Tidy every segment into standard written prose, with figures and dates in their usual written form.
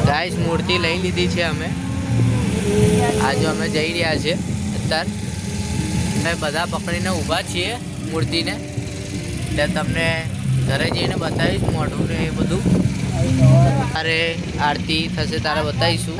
Guys મૂર્તિ લઈ લીધી છે અમે. આજે અમે જઈ રહ્યા છે અત્યારે અમે બધા પકડીને ઊભા છીએ મૂર્તિને. એટલે તમને ઘરે જઈને બતાવીશ મોઢું ને એ બધું. તારે આરતી થશે તારે બતાવીશું.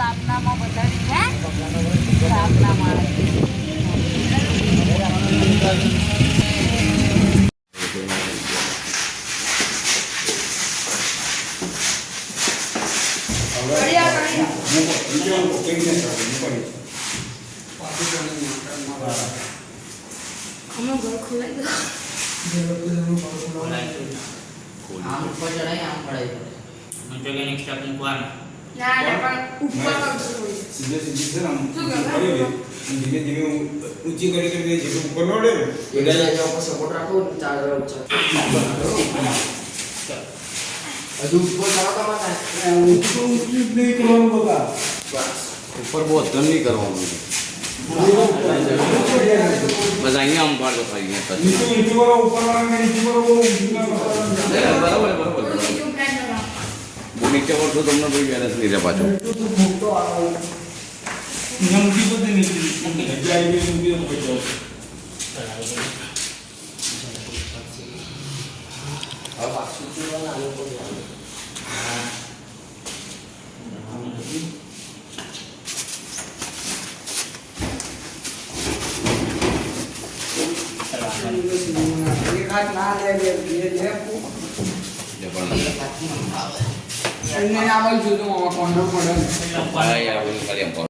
ઊંચી કરી કે જે ઉપર નો ડે ને એના ઉપર સપોર્ટ રાખો ચાર હજુ ઉપર ચાલો ઊંચું નહીં કરવાનું બકા ઉપર બહુ ધન નહીં કરવાનું બસ અહીંયા આમ પાડો થઈ ગયા નીચે વાળો ઉપર વાળા નીચે વાળો બરાબર બરાબર નીચે વાળો તમને કોઈ બેલેન્સ નહીં રહે પાછો નમકી બધે નીકળી જાય કે નમકી પહોંચો હવે પાછું ચૂરવાના આલો પર એક હાથ ના લે લે એને આવલ જોતો કોન્ડમ પડે યાર બોલ કરી